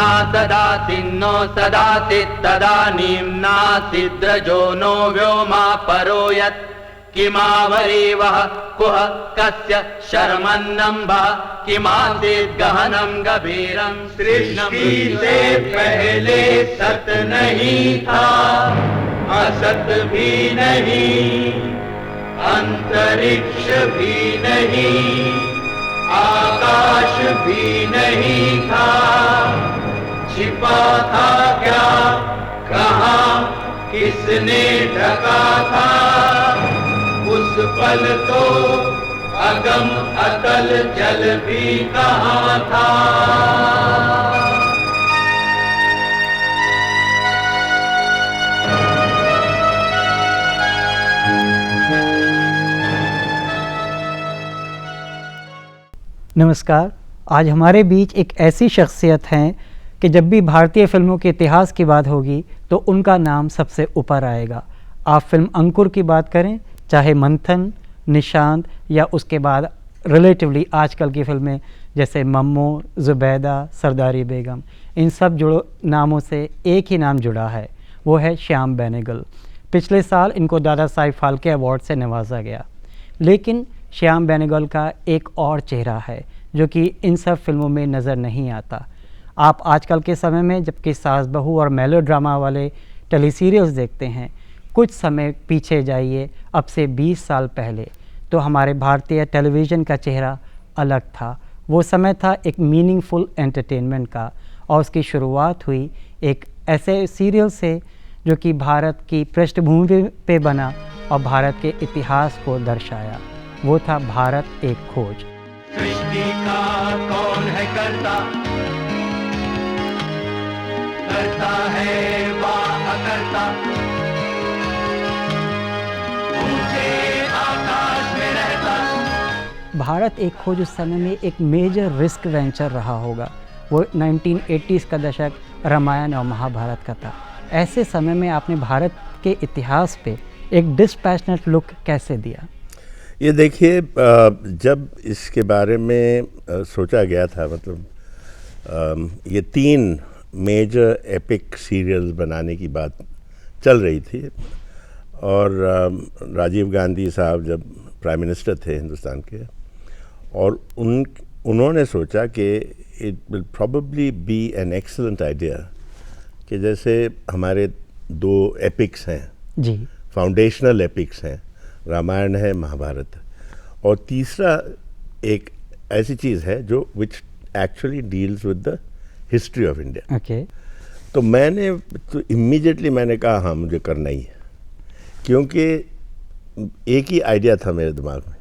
ना ददातिन्नो सदाति तदानीं नासिद्रजो नो व्योमा परो यत् किमावरीवः कुह कस्य शर्मन्नम्भः किमासीत् गहनं गभीरं सृष्टि से पहले सत नहीं था, असत भी नहीं, अंतरिक्ष भी नहीं, आकाश भी नहीं था। छिपा था क्या, कहाँ, किसने ढका था? उस पल तो अगम अतल जल भी कहाँ था। नमस्कार। आज हमारे बीच एक ऐसी शख्सियत हैं कि जब भी भारतीय फिल्मों के इतिहास की बात होगी तो उनका नाम सबसे ऊपर आएगा। आप फिल्म अंकुर की बात करें, चाहे मंथन, निशांत या उसके बाद रिलेटिवली आजकल की फिल्में जैसे मम्मू, ज़ुबैदा, सरदारी बेगम, इन सब नामों से एक ही नाम जुड़ा है, वो है श्याम बेनेगल। पिछले साल इनको दादा साहिब फाल्के अवार्ड से नवाजा गया। लेकिन श्याम बेनेगल का एक और चेहरा है जो कि इन सब फिल्मों में नज़र नहीं आता। आप आजकल के समय में जबकि सास बहू और मेलोड्रामा वाले टेलीसीरियल्स देखते हैं, कुछ समय पीछे जाइए, अब से 20 साल पहले तो हमारे भारतीय टेलीविज़न का चेहरा अलग था। वो समय था एक मीनिंगफुल एंटरटेनमेंट का, और उसकी शुरुआत हुई एक ऐसे सीरियल से जो कि भारत की पृष्ठभूमि पे बना और भारत के इतिहास को दर्शाया। वो था भारत एक खोज। सृष्टि का कौन है करता, करता है वा अकर्ता। ऊंचे आकाश में रहता। भारत एक खोज उस समय में एक मेजर रिस्क वेंचर रहा होगा। वो 1980s का दशक रामायण और महाभारत का था। ऐसे समय में आपने भारत के इतिहास पे एक डिस्पैशनेट लुक कैसे दिया? ये देखिए, जब इसके बारे में सोचा गया था, मतलब ये 3 मेजर एपिक सीरियल्स बनाने की बात चल रही थी, और राजीव गांधी साहब जब प्राइम मिनिस्टर थे हिंदुस्तान के, और उन्होंने सोचा कि it will probably be an excellent idea कि जैसे हमारे 2 एपिक्स हैं जी, फाउंडेशनल एपिक्स हैं, रामायण है, महाभारत, और तीसरा एक ऐसी चीज़ है जो which actually deals with the history of India. Okay. तो इमीडिएटली मैंने कहा हाँ, मुझे करना ही है, क्योंकि एक ही आइडिया था मेरे दिमाग में,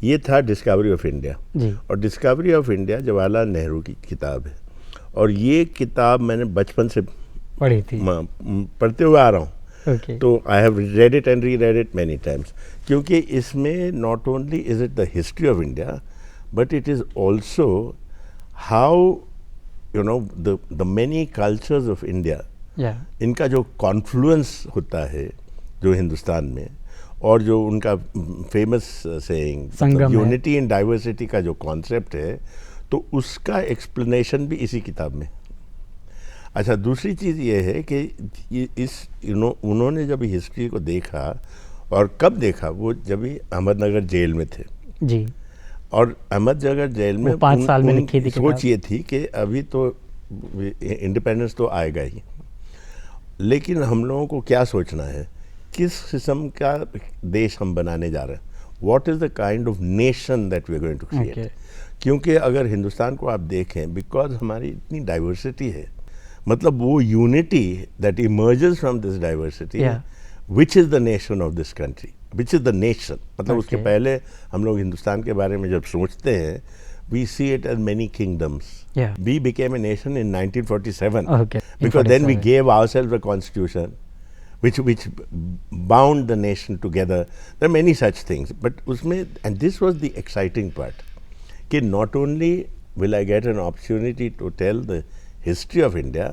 ये था डिस्कवरी ऑफ इंडिया। और discovery of India Jawaharlal Nehru की किताब है, और ये किताब मैंने बचपन से पढ़ी थी, पढ़ते हुए आ रहा हूँ। Okay. तो I have read it and re read it many times, क्योंकि इसमें not only is it the history of India, but it is also how you know the many cultures of India, इनका जो Confluence होता है जो हिंदुस्तान में, और जो उनका famous saying unity in diversity का जो कॉन्सेप्ट है, तो उसका एक्सप्लेनेशन भी इसी किताब में। अच्छा, दूसरी चीज़ ये है कि उन्होंने जब हिस्ट्री को देखा, और कब देखा, वो जब भी अहमदनगर जेल में थे जी, और अहमदनगर जेल में 5 साल में लिखी थी सोच ये थी कि अभी तो इंडिपेंडेंस तो आएगा ही, लेकिन हम लोगों को क्या सोचना है, किस किस्म का देश हम बनाने जा रहे हैं, what is the kind of nation that we are going to create. क्योंकि अगर हिंदुस्तान को आप देखें, बिकॉज हमारी इतनी डाइवर्सिटी है, मतलब वो unity that emerges from this diversity, which is the nation of this country, which is the nation, मतलब उसके पहले हम लोग हिंदुस्तान के बारे में जब सोचते हैं, we see it as many kingdoms. We became a nation in 1947 because then we gave ourselves a constitution which bound the nation together. There are many such things, but usme, and this was the exciting part, कि not only will I get an opportunity to tell the history of India,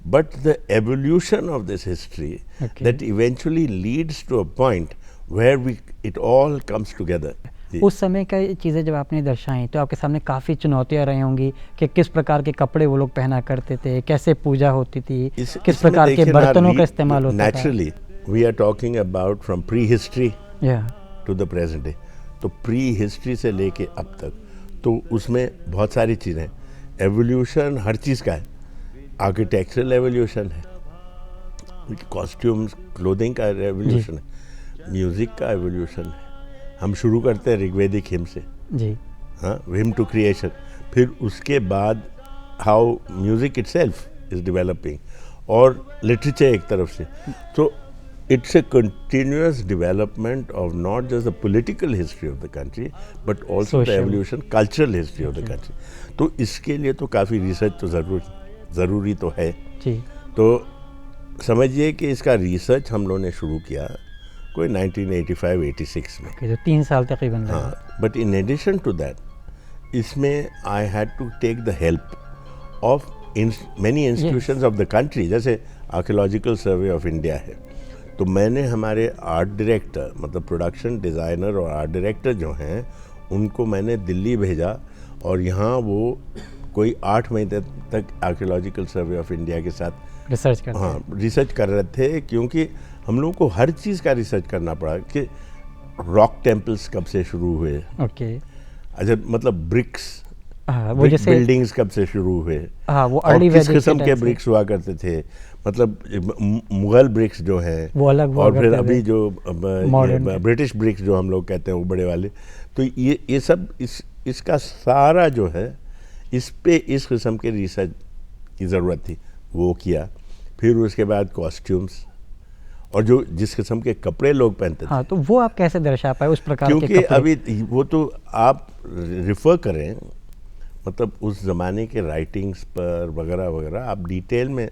but the evolution of this history that eventually leads to a point where it all comes together. उस समय का चीज़ें जब आपने दर्शाई तो आपके सामने काफ़ी चुनौतियाँ रही होंगी कि किस प्रकार के कपड़े वो लोग पहना करते थे, कैसे पूजा होती थी, किस प्रकार के बर्तनों का इस्तेमाल होता था। Naturally we are talking about from prehistory या टू द प्रेजेंट डे। तो प्री हिस्ट्री से लेके अब तक तो उसमें बहुत सारी चीज़ें, एवोल्यूशन हर चीज़ का है, आर्किटेक्चरल एवोल्यूशन है, कॉस्ट्यूम्स क्लोथिंग का एवोल्यूशन है, म्यूज़िक का एवोल्यूशन है। हम शुरू करते हैं ऋग्वेदिक हिम से, जी, हाँ, हिम टू क्रिएशन, फिर उसके बाद how music itself is developing और लिटरेचर एक तरफ से। तो it's a continuous development of not just the political history of the country but also the Social. evolution, cultural history of the country. तो इसके लिए तो काफ़ी रिसर्च तो ज़रूरी तो है। जी, तो समझिए कि इसका रिसर्च हम लोगों ने शुरू किया कोई 1985-86 में। जो 3 साल तकरीबन लगे। हाँ, but in addition to that इसमें I had to take the help of many institutions of the country, जैसे आर्कियोलॉजिकल सर्वे ऑफ इंडिया है। तो मैंने हमारे आर्ट डायरेक्टर, मतलब प्रोडक्शन डिज़ाइनर और आर्ट डायरेक्टर जो हैं, उनको मैंने दिल्ली भेजा और यहाँ वो कोई 8 महीने तक आर्कियोलॉजिकल सर्वे ऑफ इंडिया के साथ रिसर्च करते हाँ रिसर्च कर रहे थे, क्योंकि हम लोगों को हर चीज़ का रिसर्च करना पड़ा कि रॉक टेम्पल्स कब से शुरू हुए, ओके, अच्छा मतलब ब्रिक्स, हाँ, वो जैसे बिल्डिंग्स कब से शुरू हुए, हाँ, वो और अर्ली किस वैदिक किस्म के के टाइम से। ब्रिक्स हुआ करते थे, मतलब मुगल ब्रिक्स जो हैं वो अलग हुआ और फिर करते अभी थे। जो Modern ये ब्रिटिश ब्रिक्स जो हम लोग कहते हैं वो बड़े वाले। तो ये सब इसका सारा जो है इस पे इस किस्म के रिसर्च की ज़रूरत थी, वो किया। फिर उसके बाद कॉस्ट्यूम्स और जो जिस किस्म के कपड़े लोग पहनते थे, हाँ, तो वो आप कैसे दर्शा पाए उस प्रकार के क्योंकि कपड़े? अभी वो तो आप रिफ़र करें, मतलब उस ज़माने के राइटिंग्स पर वगैरह वगैरह आप डिटेल में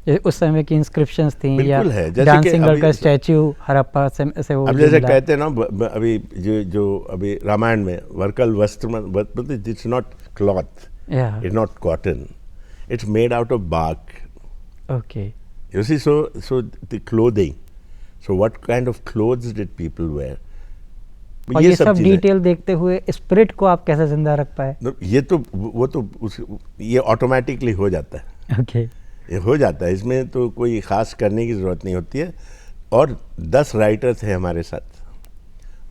ये उस समय की इंस्क्रिप्शंस थी या बिल्कुल है, जैसे कि डांसिंग गर्ल अभी का स्टैचू हड़प्पा से वो अब जो जैसे मिला। कहते हैं ना अभी जो अभी रामायण में वर्कल वस्त्र, इट्स नॉट क्लॉथ, या it's not cotton, it's made out of bark, okay, you see. So the clothing, so what kind of clothes did people wear, और ये सब चीज़ें। डिटेल देखते हुए स्पिरिट को आप कैसे जिंदा रख पाए? ये तो वो तो ये ऑटोमेटिकली हो जाता है, ओके, ये हो जाता है, इसमें तो कोई ख़ास करने की ज़रूरत नहीं होती है। और 10 राइटर थे हमारे साथ,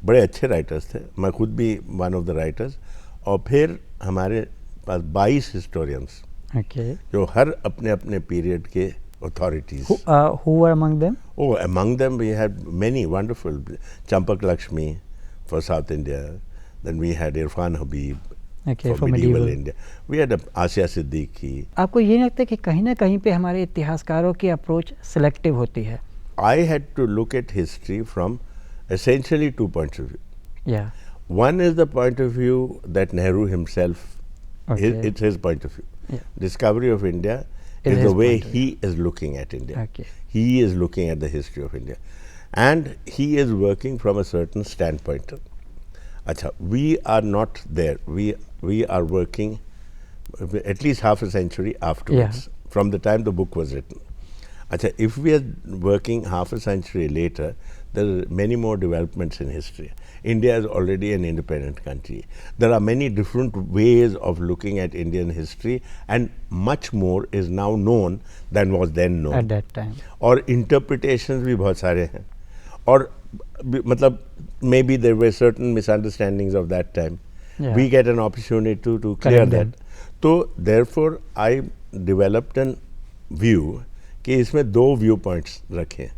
बड़े अच्छे राइटर्स थे, मैं खुद भी वन ऑफ द राइटर्स, और फिर हमारे पास 22 हिस्टोरियंस ओके, जो हर अपने अपने पीरियड के authorities. who were among them? Oh, among them we had many wonderful, Champak Lakshmi for South India, then we had Irfan Habib Okay, for medieval India, we had Asya Siddiqui. आपको ये नहीं लगता कि कहीं ना कहीं पे हमारे इतिहासकारों की अप्रोच सिलेक्टिव होती है? I had to look at history from essentially 2 points of view. या One is the point of view that Nehru himself, Okay. it's his point of view. Yeah. Discovery of India Is is his the way point of he is looking at India. Okay. He is looking at the history of India. And he is working from a certain standpoint. Achha, we are not there. We are working at least half a century afterwards, from the time the book was written. Achha, if we are working half a century later, there are many more developments in history. India is already an independent country. There are many different ways of looking at Indian history, and much more is now known than was then known. At that time. और interpretations भी बहुत सारे हैं, और मतलब maybe there were certain misunderstandings of that time. Yeah. We get an opportunity to clear Correct that. them. तो therefore I developed an view कि इसमें 2 व्यू पॉइंट्स रखें।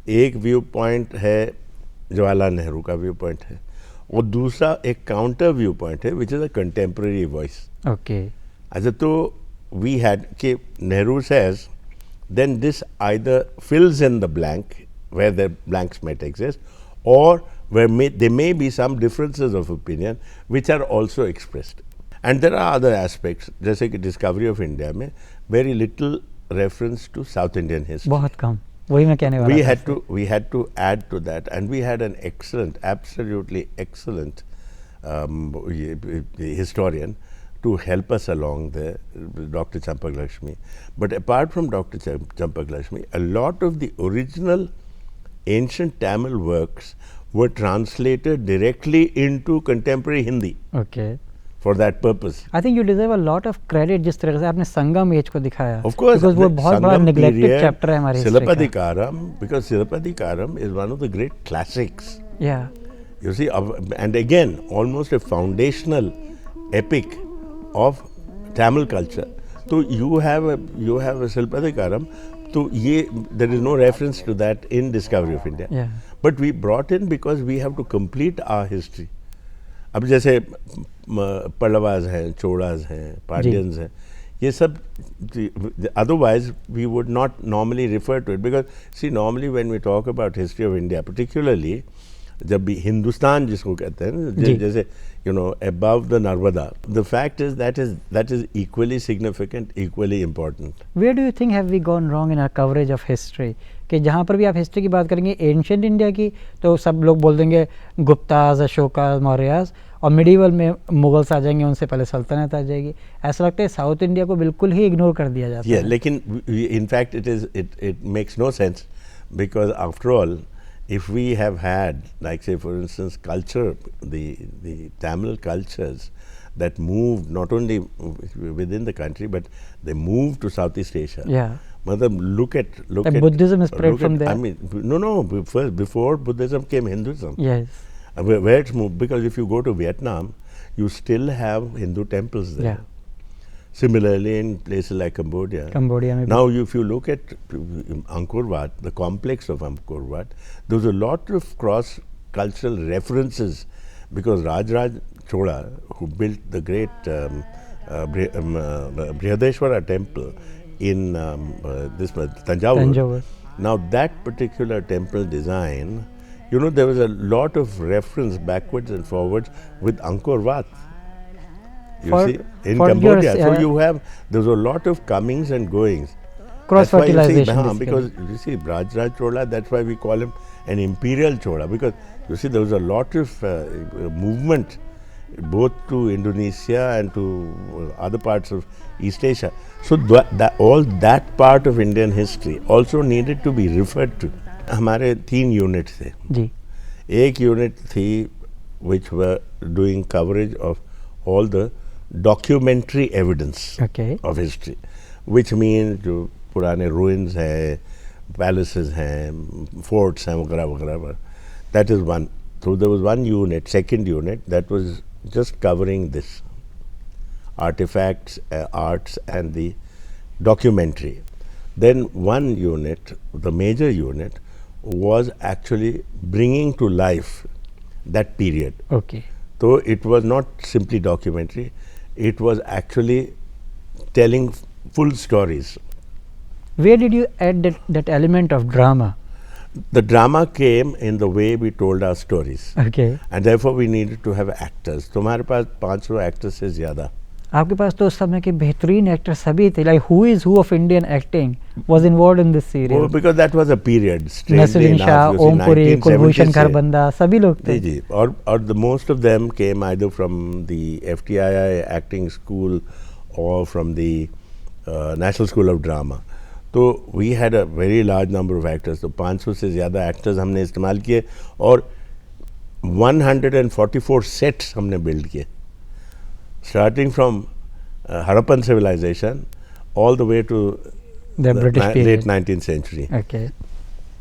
एक व्यू पॉइंट है जवाहरलाल नेहरू का व्यू पॉइंट है, और दूसरा एक काउंटर व्यू पॉइंट है which is a contemporary voice. Okay, अच्छा, तो वी हैड कि Nehru says then this either fills in the blank where the blanks might exist, or where there may be some differences of opinion which are also expressed. And there are other aspects, जैसे कि discovery of India में very little reference to South Indian history. बहुत कम, वही मैं कहने वाला था। We had to add to that, and we had an excellent, absolutely excellent historian to help us along there, Dr. Champak Lakshmi. But apart from Dr. Champak Lakshmi, a lot of the original ancient Tamil works were translated directly into contemporary Hindi Okay. for that purpose. I think you deserve a lot of credit जिस तरह से आपने संगम as को दिखाया. Of course, because वो बहुत बड़ा Sangam neglected period, chapter है हमारे history का. Silapadikaram, because Silapadikaram is one of the great classics. Yeah. You see, and again, almost a foundational epic of Tamil culture. So you have a Silapadikaram. So there is no reference to that in Discovery of India. Yeah. But we brought in because we have to complete our history. अब जैसे पल्लवास हैं, चोड़ास हैं, पांड्यंस हैं, ये सब otherwise we would not normally refer to it because see normally when we talk about history of India particularly जब भी हिंदुस्तान जिसको कहते हैं जैसे above the Narmada, the fact is that is equally significant, equally important. Where do you think have we gone wrong in our coverage of history? कि जहाँ पर भी आप हिस्ट्री की बात करेंगे एंशियंट इंडिया की तो सब लोग बोल देंगे गुप्ताज, अशोकाज, मौर्याज, और मिडीवल में मुगल्स आ जाएंगे, उनसे पहले सल्तनत आ जाएगी. ऐसा लगता है साउथ इंडिया को बिल्कुल ही इग्नोर कर दिया जाता है. लेकिन in fact it makes no sense because after all if we have had, like say for instance, culture, the Tamil cultures that moved not only within the country but they moved to Southeast Asia. Yeah. Look at Buddhism is spread from there. I mean, no, before Buddhism came Hinduism. Yes. Where it's moved, because if you go to Vietnam, you still have Hindu temples there. Yeah. Similarly, in places like Cambodia. Maybe. Now, if you look at Angkor Wat, the complex of Angkor Wat, there was a lot of cross-cultural references because Rajraj Chola, who built the great Brihadeshwara temple in this Tanjavur. Now, that particular temple design, there was a lot of reference backwards and forwards with Angkor Wat. You see, in Cambodia, so there's a lot of comings and goings. Cross-fertilization. Because you see, Rajraj Chola, that's why we call him an imperial Chola, because you see, there was a lot of movement both to Indonesia and to other parts of East Asia. So all that part of Indian history also needed to be referred to. हमारे 3 units थे. जी. एक unit थी which were doing coverage of all the documentary evidence of history, which means जो पुराने ruins हैं, palaces हैं, forts हैं, वगैरह. That is one. So there was one unit, second unit, that was just covering this artifacts, arts and the documentary. Then one unit, the major unit, was actually bringing to life that period. Okay. So it was not simply documentary, it was actually telling full stories. Where did you add that element of drama? The drama came in the way we told our stories. Okay. And therefore we needed to have actors. तुम्हारे पास 500 actors से ज़्यादा. आपके पास तो उस समय के बेहतरीन actor सभी थे. Like who is who of Indian acting was involved in this serial? Oh, because that was a period. Nasruddin Shah, Om Puri, Kulbhushan Kharbanda, सभी लोग थे. जी. और the most of them came either from the FTII acting school or from the National School of Drama. तो we had a very large number of actors. तो 500 से ज़्यादा actors हमने इस्तेमाल किए और 144 sets हमने build किए. Starting from Harappan civilization all the way to the British late 19th century. Okay.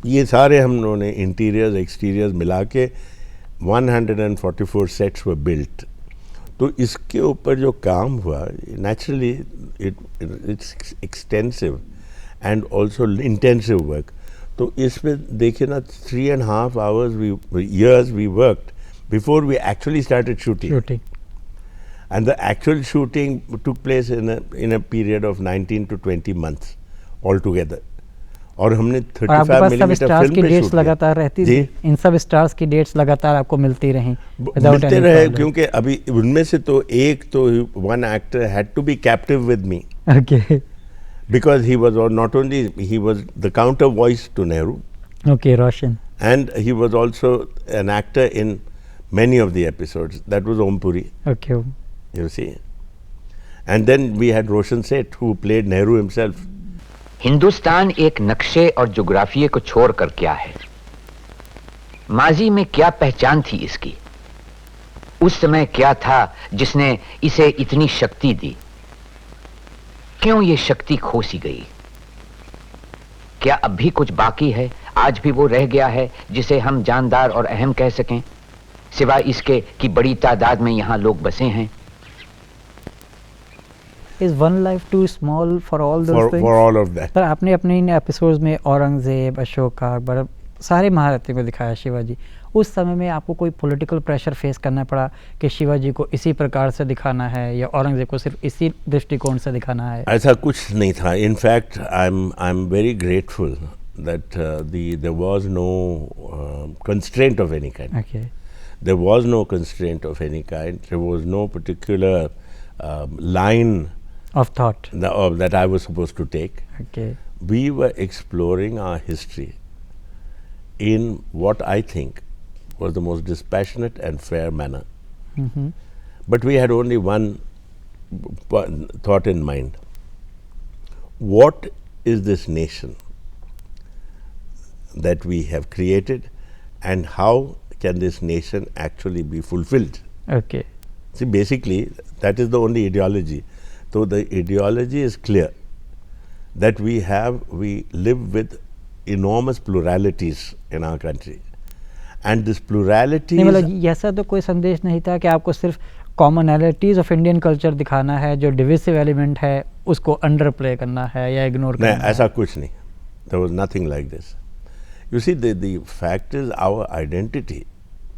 ये सारे हम लोगों ने interiors, exteriors मिला के 144 sets were built. तो इसके ऊपर जो काम हुआ, naturally it's extensive and also intensive work. तो इसमें देखिए ना 3.5 years we worked before we actually started shooting. And the actual shooting took place in a period of 19 to 20 months altogether. और हमने 35 मिलीमीटर फिल्म पे शूट लगातार रहती थी. इन सब स्टार्स की डेट्स लगातार आपको मिलती रहीं. मिलते रहे क्योंकि अभी उनमें से तो एक तो one actor had to be captive with me. Okay. Because he was not only he was the counter voice to Nehru. Okay, Roshan. And he was also an actor in many of the episodes. That was Om Puri. Okay. You see. And then we had Roshan Seth who played Nehru himself. Hindustan एक नक्शे और जोग्राफिये को छोड़कर क्या है? माजी में क्या पहचान थी इसकी? उस समय क्या था जिसने इसे इतनी शक्ति दी? क्यों ये शक्ति खो सी गई? क्या अब भी कुछ बाकी है? आज भी वो रह गया है जिसे हम जानदार और अहम कह सकें, सिवाय इसके कि बड़ी तादाद में यहां लोग बसे हैं? Is one life too small for all those things? For all of that. पर आपने अपने इन एपिसोड्स में औरंगजेब, अशोका, अकबर, सारे महारथियों को दिखाया, शिवाजी। उस समय में आपको कोई पॉलिटिकल प्रेशर फेस करना पड़ा कि शिवाजी को इसी प्रकार से दिखाना है या औरंगजेब को सिर्फ इसी दृष्टिकोण से दिखाना है? ऐसा कुछ नहीं था. In fact, I'm very grateful that there was no constraint of any kind. Okay. There was no constraint of any kind. There was no particular line Of thought. that I was supposed to take. Okay. We were exploring our history in what I think was the most dispassionate and fair manner. Mhm. But we had only one thought in mind. What is this nation that we have created, and how can this nation actually be fulfilled? Okay. See, basically, that is the only ideology. So the ideology is clear that we live with enormous pluralities in our country, and this plurality. नहीं, मतलब ऐसा तो कोई संदेश नहीं था कि आपको सिर्फ कॉमनैलिटीज ऑफ इंडियन कल्चर दिखाना है, जो डिविसिव एलिमेंट है उसको अंडर प्ले करना है या इग्नोर करना है? नहीं, ऐसा कुछ नहीं. There was nothing like this. You see, the fact is our identity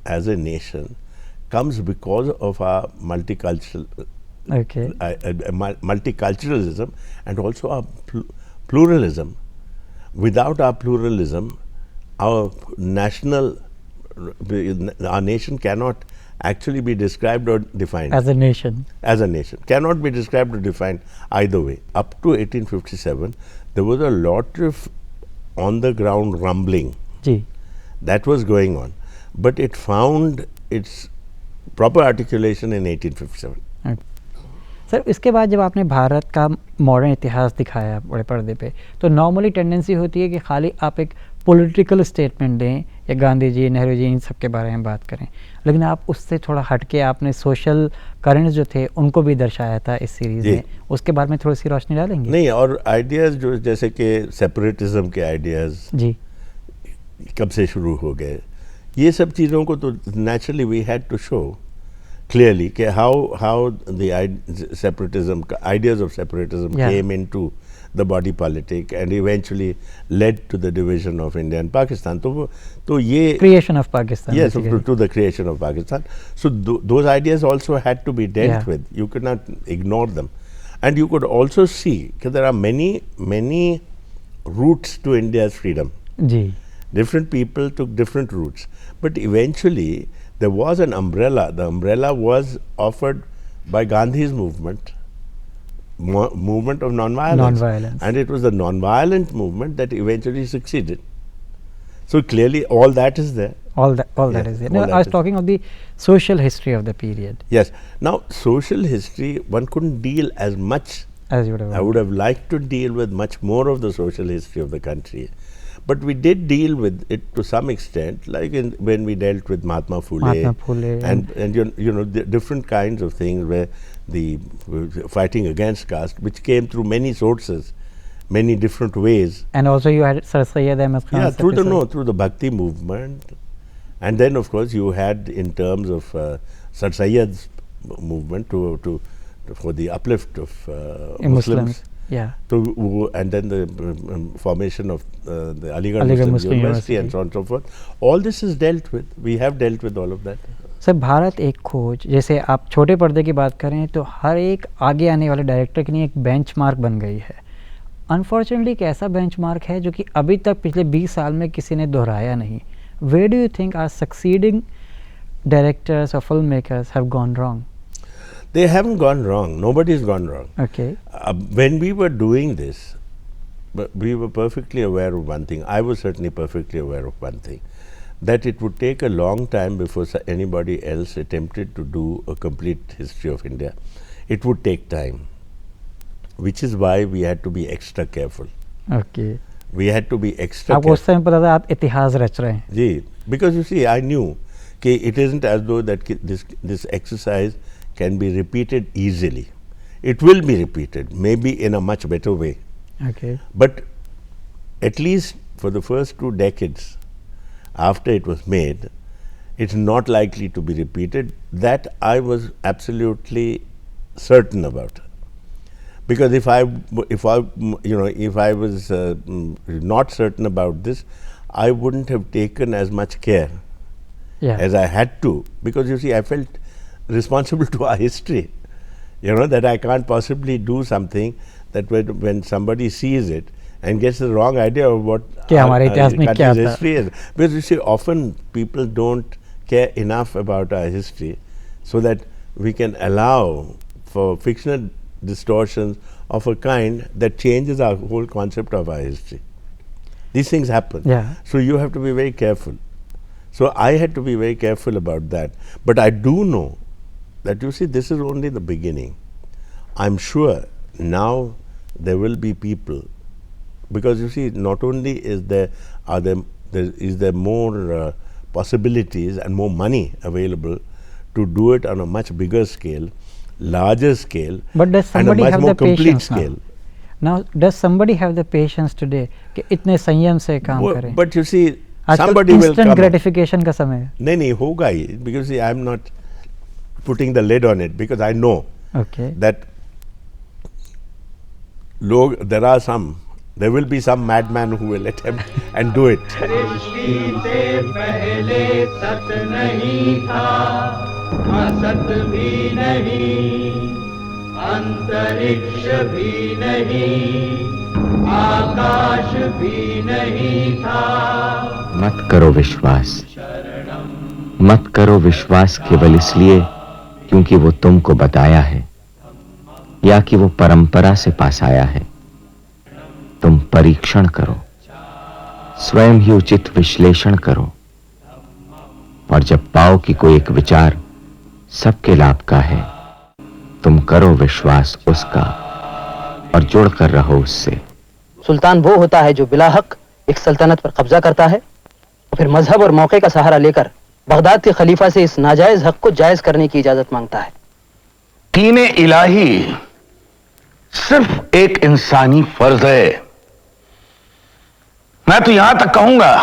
as a nation comes because of our Okay. multiculturalism and also our pluralism. Without our pluralism, our nation cannot actually be described or defined. As a nation. As a nation. Cannot be described or defined either way. Up to 1857, there was a lot of on-the-ground rumbling जी. that was going on. But it found its proper articulation in 1857. Sir, इसके बाद जब आपने भारत का modern इतिहास दिखाया बड़े पर्दे पे, तो नॉर्मली टेंडेंसी होती है कि खाली आप एक पॉलिटिकल स्टेटमेंट दें या गांधी जी, नेहरू जी, इन सब के बारे में बात करें, लेकिन आप उससे थोड़ा हटके आपने सोशल करंट्स जो थे उनको भी दर्शाया था इस सीरीज़ में. उसके बारे में थोड़ी सी रोशनी डालेंगे? नहीं, और आइडियाज़ जो जैसे कि सेपरेटिज्म के आइडियाज़ जी कब से शुरू हो गए, ये सब चीज़ों को तो naturally we had to show clearly how the ideas of separatism came into the body politic and eventually led to the division of India and Pakistan. तो ये creation of Pakistan. Yes, to the creation of Pakistan. So those ideas also had to be dealt with. You could not ignore them, and you could also see that there are many routes to India's freedom. जी. Different people took different routes, but eventually there was an umbrella. The umbrella was offered by Gandhi's movement of non-violence. And it was the non-violent movement that eventually succeeded. So clearly all that is there. All that is there. No, I was talking of the social history of the period. Yes. Now, social history, one couldn't deal as much as you would have. I would have liked to deal with much more of the social history of the country. But we did deal with it to some extent, like when we dealt with Mahatma Phule, and you know the different kinds of things where the fighting against caste, which came through many sources, many different ways. And also you had Sir Syed Ahmad Khan. Yeah, through the Bhakti movement, and then of course you had in terms of Sir Syed's movement for the uplift of Muslims. Yeah. And then the formation of the Aligarh Muslim University and so on and so forth. All this is dealt with. We have dealt with all of that. Sir, Bharat एक खोज, जैसे आप छोटे पर्दे की बात करें तो हर एक आगे आने वाले डायरेक्टर के लिए एक बेंचमार्क बन गई है. अनफॉर्चुनेटली एक ऐसा बेंचमार्क है जो कि अभी तक पिछले 20 साल में किसी ने दोहराया नहीं. Where do you think our succeeding directors or filmmakers have gone wrong? They haven't gone wrong. Nobody's gone wrong. Okay. When we were doing this, we were perfectly aware of one thing. I was certainly perfectly aware of one thing, that it would take a long time before anybody else attempted to do a complete history of India. It would take time, which is why we had to be extra careful. Okay. We had to be extra आपको उस समय पता था आप इतिहास रच रहे हैं? जी, because you see, I knew कि it isn't as though that this exercise can be repeated easily. It will be repeated, maybe in a much better way. Okay. But at least for the first 2 decades after it was made, it's not likely to be repeated. That I was absolutely certain about. Because if I was not certain about this, I wouldn't have taken as much care as I had to. Because you see, I felt responsible to our history. That I can't possibly do something that when somebody sees it and gets the wrong idea of what our country's history is. Because you see, often people don't care enough about our history so that we can allow for fictional distortions of a kind that changes our whole concept of our history. These things happen. So you have to be very careful. So I had to be very careful about that. But I do know that, you see, this is only the beginning. I'm sure now there will be people, because you see, not only is there more possibilities and more money available to do it on a much bigger scale, larger scale, but does somebody and a much have more the complete patience scale. Now, does somebody have the patience today कि इतने संयम से काम करें? But you see, आजकल somebody will instant come. gratification का समय है. नहीं होगा ही, because see, I'm not putting the lid on it, because I know that there will be some madman who will attempt and do it. सृष्टि से पहले सत नहीं था, असत भी नहीं, अंतरिक्ष भी नहीं, आकाश भी नहीं था। मत करो विश्वास, मत करो विश्वास केवल इसलिए क्योंकि वो तुमको बताया है या कि वो परंपरा से पास आया है। तुम परीक्षण करो, स्वयं ही उचित विश्लेषण करो, और जब पाओ कि कोई एक विचार सबके लाभ का है, तुम करो विश्वास उसका और जुड़कर रहो उससे। सुल्तान वो होता है जो बिला हक एक सल्तनत पर कब्जा करता है और फिर मजहब और मौके का सहारा लेकर बगदाद के खलीफा से इस नाजायज हक को जायज करने की इजाजत मांगता है। दीन इलाही सिर्फ एक इंसानी फर्ज है। मैं तो यहां तक कहूंगा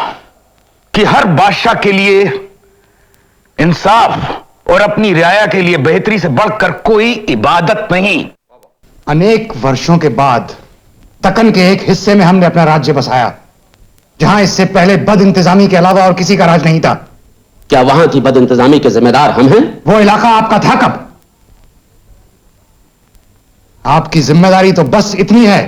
कि हर बादशाह के लिए इंसाफ और अपनी रियाया के लिए बेहतरी से बढ़कर कोई इबादत नहीं। अनेक वर्षों के बाद दक्कन के एक हिस्से में हमने अपना राज्य बसाया, जहां इससे पहले बद इंतजामी के अलावा और किसी का राज नहीं था। क्या वहां की बद इंतजामी के जिम्मेदार हम हैं? वो इलाका आपका था कब? आपकी जिम्मेदारी तो बस इतनी है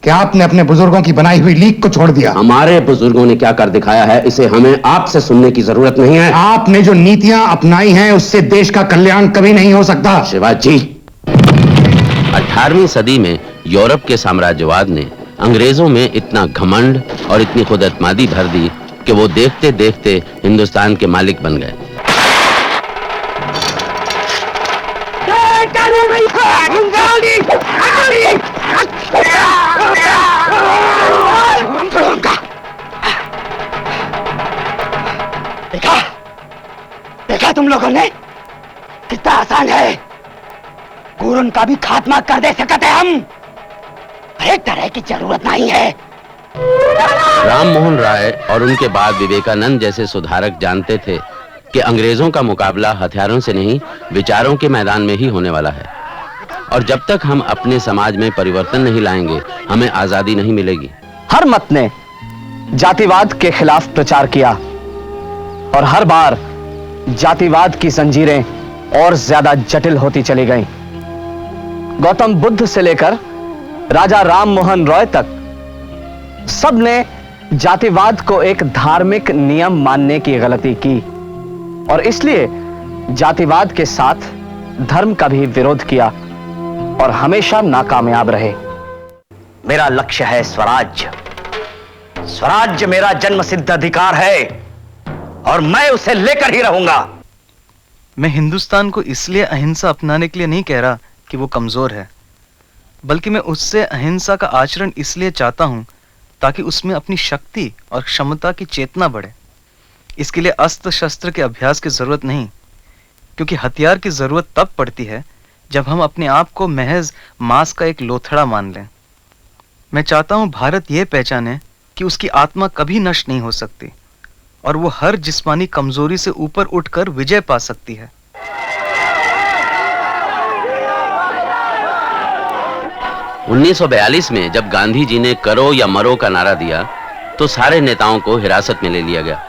कि आपने अपने बुजुर्गों की बनाई हुई लीक को छोड़ दिया। हमारे बुजुर्गों ने क्या कर दिखाया है, इसे हमें आपसे सुनने की जरूरत नहीं है। आपने जो नीतियां अपनाई हैं उससे देश का कल्याण कभी नहीं हो सकता। शिवाजी, 18वीं सदी में यूरोप के साम्राज्यवाद ने अंग्रेजों में इतना घमंड और इतनी खुदएतमादी भर दी कि वो देखते देखते हिंदुस्तान के मालिक बन गए। देखा तुम लोगों ने कितना आसान है, गुरुन का भी खात्मा कर दे सकते हम। एक तरह की जरूरत नहीं है। राम मोहन राय और उनके बाद विवेकानंद जैसे सुधारक जानते थे कि अंग्रेजों का मुकाबला हथियारों से नहीं, विचारों के मैदान में ही होने वाला है, और जब तक हम अपने समाज में परिवर्तन नहीं लाएंगे, हमें आजादी नहीं मिलेगी। हर मत ने जातिवाद के खिलाफ प्रचार किया और हर बार जातिवाद की जंजीरें और ज्यादा जटिल होती चली गईं। गौतम बुद्ध से लेकर राजा राम मोहन रॉय तक सब ने जातिवाद को एक धार्मिक नियम मानने की गलती की और इसलिए जातिवाद के साथ धर्म का भी विरोध किया और हमेशा नाकामयाब रहे। मेरा लक्ष्य है स्वराज्य। स्वराज्य मेरा जन्मसिद्ध अधिकार है और मैं उसे लेकर ही रहूंगा। मैं हिंदुस्तान को इसलिए अहिंसा अपनाने के लिए नहीं कह रहा कि वो कमजोर है, बल्कि मैं उससे अहिंसा का आचरण इसलिए चाहता हूं ताकि उसमें अपनी शक्ति और क्षमता की चेतना बढ़े। इसके लिए अस्त्र शस्त्र के अभ्यास की जरूरत नहीं, क्योंकि हथियार की जरूरत तब पड़ती है जब हम अपने आप को महज मांस का एक लोथड़ा मान लें। मैं चाहता हूं भारत यह पहचाने कि उसकी आत्मा कभी नष्ट नहीं हो सकती और वो हर जिस्मानी कमजोरी से ऊपर उठकर विजय पा सकती है। – 1942 में जब गांधी जी ने करो या मरो का नारा दिया तो सारे नेताओं को हिरासत में ले लिया गया।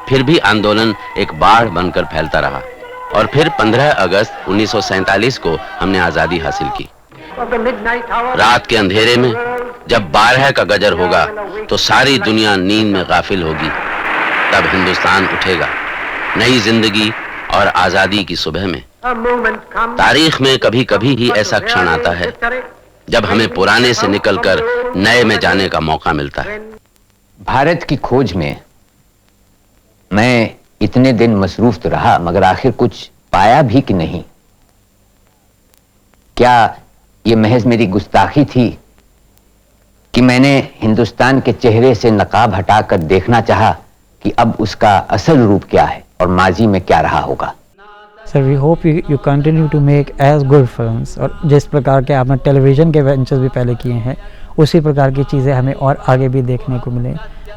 फिर भी आंदोलन एक बाढ़ बनकर फैलता रहा और फिर 15 अगस्त 1947 को हमने आजादी हासिल की। रात के अंधेरे में जब 12 का गजर होगा तो सारी दुनिया नींद में गाफिल होगी। तब हिंदुस्तान उठेगा नई जिंदगी और आजादी की सुबह में। तारीख में कभी कभी ही ऐसा क्षण आता है जब हमें पुराने से निकलकर नए में जाने का मौका मिलता है। भारत की खोज में मैं इतने दिन मसरूफ तो रहा, मगर आखिर कुछ पाया भी कि नहीं? क्या ये महज मेरी गुस्ताखी थी कि मैंने हिंदुस्तान के चेहरे से नकाब हटाकर देखना चाहा कि अब उसका असल रूप क्या है और माजी में क्या रहा होगा? Sir we hope you continue to make as good films, और जिस प्रकार के आपने टेलीविज़न के वेंचर्स भी पहले किए हैं उसी प्रकार की चीज़ें हमें और आगे भी देखने को मिले।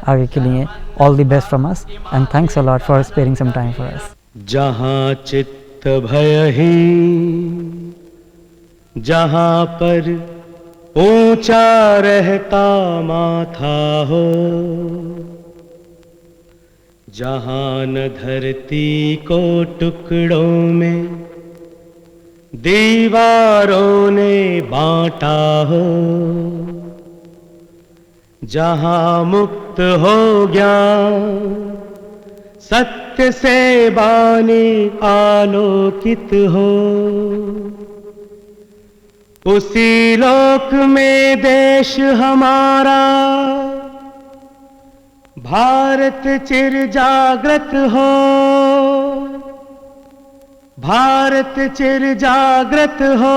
आगे के लिए all the best from us and thanks a lot for sparing some time for us. जहाँ चित्त भयहीन, जहाँ पर ऊंचा रहता माथा हो, जहाँ न धरती को टुकड़ों में दीवारों ने बांटा हो, जहाँ मुक्त हो ज्ञान सत्य से बानी आलोकित हो, उसी लोक में देश हमारा भारत चिर जागृत हो, भारत चिर जागृत हो।